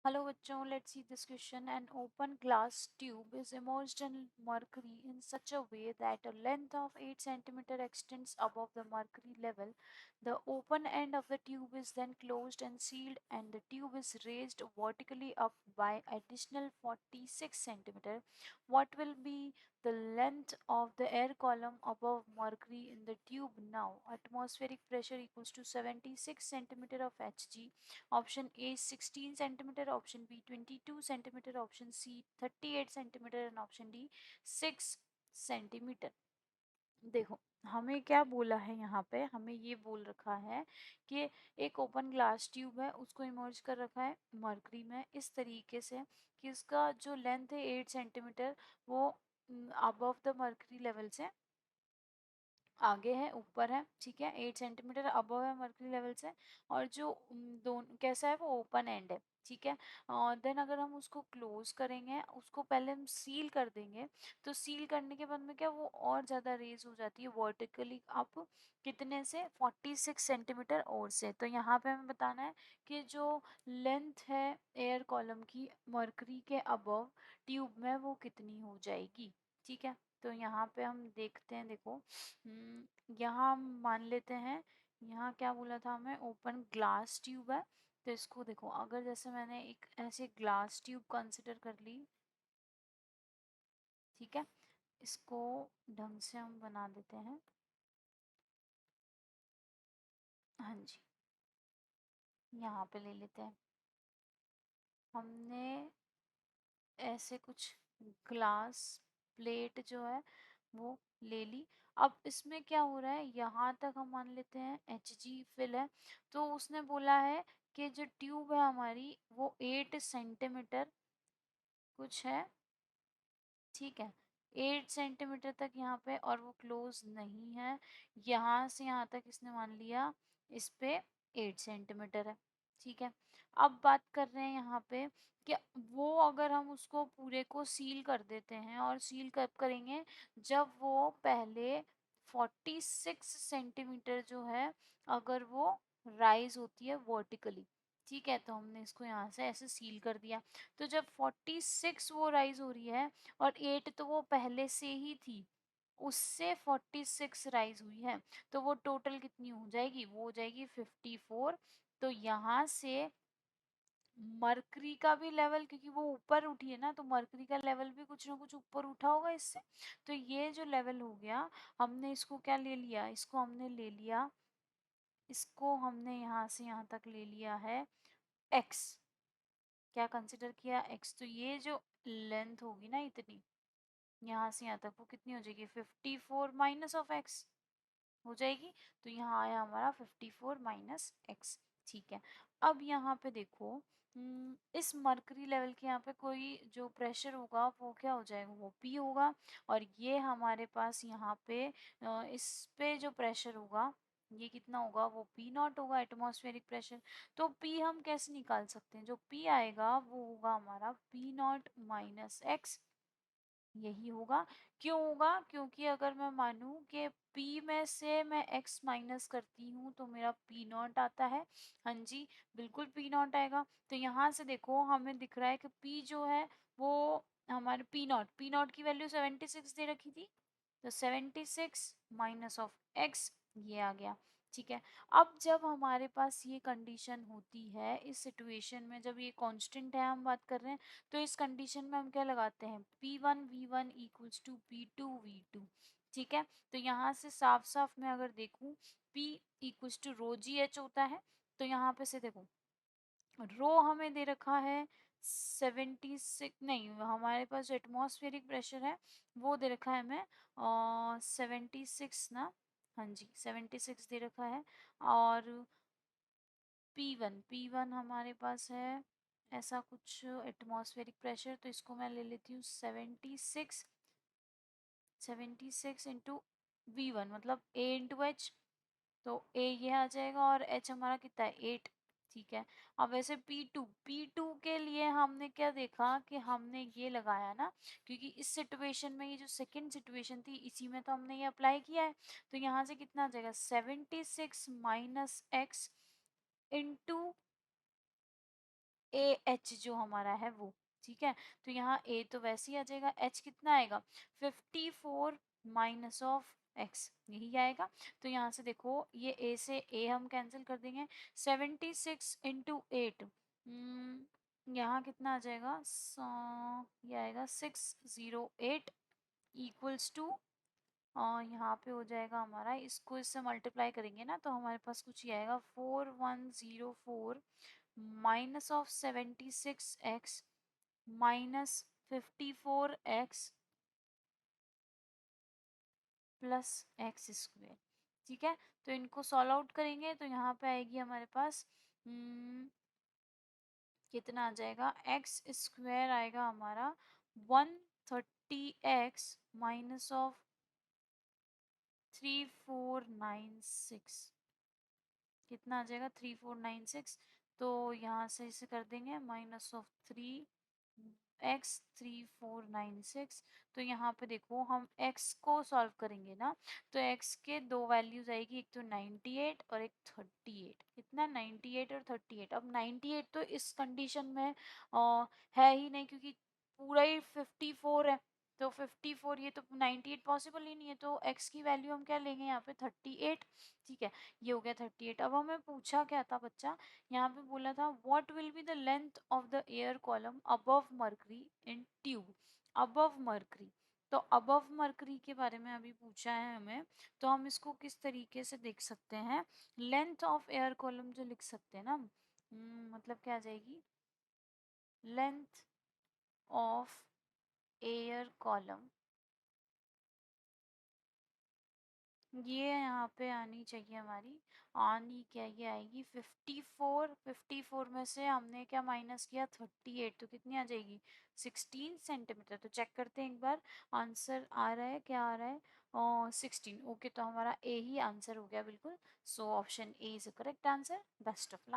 Hello बच्चों, let's see this question. An open glass tube is immersed in mercury in such a way that a length of 8 centimeter extends above the mercury level. The open end of the tube is then closed and sealed, and the tube is raised vertically up by additional 46 centimeter. What will be the length of the air column above mercury in the tube now? Atmospheric pressure equals to 76 centimeter of Hg. Option A 16 centimeter, option B 22 centimeter, option C 38 centimeter and option D 6 centimetre. देखो हमें क्या बोला है, यहाँ पे हमें ये बोल रखा है कि एक ओपन ग्लास ट्यूब है, उसको इमर्ज कर रखा है मरकरी में इस तरीके से कि उसका जो लेंथ है 8 सेंटीमीटर, वो अबव द मरकरी लेवल से आगे है, ऊपर है, ठीक है, 8 सेंटीमीटर अबव है मर्क्यूरी लेवल से। और जो दोनों कैसा है, वो ओपन एंड है, ठीक है। देन अगर हम उसको क्लोज करेंगे, उसको पहले हम सील कर देंगे, तो सील करने के बाद में क्या, वो और ज़्यादा रेज हो जाती है वर्टिकली अप, कितने से 46 सेंटीमीटर और से। तो यहाँ पे हमें बताना है कि जो लेंथ है एयर कॉलम की मर्करी के अबव ट्यूब में, वो कितनी हो जाएगी, ठीक है। तो यहाँ पे हम देखते हैं, देखो यहाँ हम मान लेते हैं, यहाँ क्या बोला था हमें, ओपन ग्लास ट्यूब है। तो इसको देखो, अगर जैसे मैंने एक ऐसे ग्लास ट्यूब कंसिडर कर ली, ठीक है, इसको ढंग से हम बना देते हैं। हाँ जी, यहाँ पे ले लेते हैं, हमने ऐसे कुछ ग्लास प्लेट जो है वो ले ली। अब इसमें क्या हो रहा है, यहाँ तक हम मान लेते हैं Hg फिल है। तो उसने बोला है कि जो ट्यूब है हमारी वो 8 सेंटीमीटर कुछ है, ठीक है, 8 सेंटीमीटर तक यहाँ पे, और वो क्लोज नहीं है। यहाँ से यहाँ तक इसने मान लिया इस पे 8 सेंटीमीटर है, ठीक है। अब बात कर रहे हैं यहाँ पे कि वो अगर हम उसको पूरे को सील कर देते हैं, और सील कब करेंगे, जब वो पहले 46 सेंटीमीटर जो है, अगर वो राइज होती है वर्टिकली, ठीक है। तो हमने इसको यहाँ से ऐसे सील कर दिया। तो जब 46 वो राइज हो रही है, और 8 तो वो पहले से ही थी, उससे 46 राइज हुई है, तो वो टोटल कितनी हो जाएगी, वो हो जाएगी 54। तो यहाँ से मरकरी का भी लेवल, क्योंकि वो ऊपर उठी है ना, तो मरकरी का लेवल भी कुछ ना कुछ ऊपर उठा होगा इससे। तो ये जो लेवल हो गया, हमने इसको क्या ले लिया, इसको हमने ले लिया, इसको हमने यहाँ से यहाँ तक ले लिया है x, क्या कंसिडर किया, x। तो ये जो लेंथ होगी ना इतनी, यहाँ से यहाँ तक, वो कितनी हो जाएगी, 54 माइनस ऑफ x हो जाएगी। तो यहाँ आया हमारा 54 माइनस x, ठीक है। अब यहाँ पे देखो, इस मरकरी लेवल के यहाँ पे कोई जो प्रेशर होगा वो क्या हो जाएगा, वो P होगा। और ये हमारे पास यहाँ पे इस पे जो प्रेशर होगा, ये कितना होगा, वो P नॉट होगा, एटमॉस्फेरिक प्रेशर। तो P हम कैसे निकाल सकते हैं, जो P आएगा वो होगा हमारा P नॉट माइनस x, यही होगा। क्यों होगा, क्योंकि अगर मैं मानूं कि P में से मैं x माइनस करती हूँ तो मेरा P नॉट आता है। हाँ जी, बिल्कुल P नॉट आएगा। तो यहाँ से देखो हमें दिख रहा है कि P जो है वो हमारे P नॉट की वैल्यू 76 दे रखी थी। तो 76 माइनस ऑफ x, ये आ गया, ठीक है। अब जब हमारे पास ये कंडीशन होती है, इस सिचुएशन में जब ये कांस्टेंट है, हम बात कर रहे हैं, तो इस कंडीशन में हम क्या लगाते हैं, P1 V1 equals to P2 V2, ठीक है। तो यहाँ से साफ साफ मैं अगर देखूँ, P equals to rho g h होता है। तो यहाँ पे से देखो, रो हमें दे रखा है 76, नहीं, हमारे पास जो एटमॉस्फेरिक प्रेशर है वो दे रखा है हमें 76 ना, हाँ जी 76 दे रखा है। और P1 हमारे पास है ऐसा कुछ एटमॉस्फेरिक प्रेशर, तो इसको मैं ले लेती हूँ 76 इंटू V1, मतलब A इंटू एच। तो A ये आ जाएगा, और H हमारा कितना है 8, ठीक है। अब वैसे P2 के लिए हमने क्या देखा कि हमने ये लगाया ना, क्योंकि इस सिचुएशन में, ये जो सेकंड सिचुएशन थी, इसी में तो हमने ये अप्लाई किया है। तो यहाँ से कितना आ जाएगा, 76 minus x into A H जो हमारा है वो, ठीक है। तो यहाँ ए तो वैसे ही आ जाएगा, एच कितना आएगा 54 माइनस ऑफ एक्स, यही आएगा। तो यहाँ से देखो ये ए से ए हम कैंसिल कर देंगे, 76 इंटू 8, यहाँ कितना आ जाएगा, ये आएगा 608 इक्वल्स टू, और यहाँ पे हो जाएगा हमारा, इसको इससे मल्टीप्लाई करेंगे ना तो हमारे पास कुछ ये आएगा 4104 minus of 76x minus 54x plus x square, ठीक है। तो इनको सॉल्व आउट करेंगे तो यहाँ पे आएगी हमारे पास कितना आ जाएगा, एक्स स्क्वेयर आएगा हमारा 130x माइनस ऑफ 3496, कितना आ जाएगा 3496। तो यहाँ से इसे कर देंगे माइनस ऑफ 3x 3496। तो यहाँ पे देखो हम x को सॉल्व करेंगे ना, तो x के दो वैल्यूज आएगी, एक तो 98 और एक 38, कितना 98 और 38। अब 98 तो इस कंडीशन में है ही नहीं क्योंकि पूरा ही 54 है, तो 54, ये तो 98 पॉसिबल ही नहीं है, तो x की वैल्यू हम क्या लेंगे यहाँ पे 38, ठीक है। ये हो गया 38। अब हमें पूछा क्या था बच्चा, यहाँ पे बोला था what will be the length of the air column above mercury in tube, above mercury. तो अबव मर्करी के बारे में अभी पूछा है हमें, तो हम इसको किस तरीके से देख सकते हैं, लेंथ ऑफ एयर कॉलम जो लिख सकते हैं ना, मतलब क्या आ जाएगी, लेंथ ऑफ एयर कॉलम, ये यहाँ पे आनी चाहिए हमारी, आनी क्या, ये आएगी 54, 54 में से हमने क्या माइनस किया 38, तो कितनी आ जाएगी 16 सेंटीमीटर। तो चेक करते हैं एक बार, आंसर आ रहा है, क्या आ रहा है, 16। ओके, तो हमारा ए ही आंसर हो गया बिल्कुल। So option A is the correct answer. Best of luck.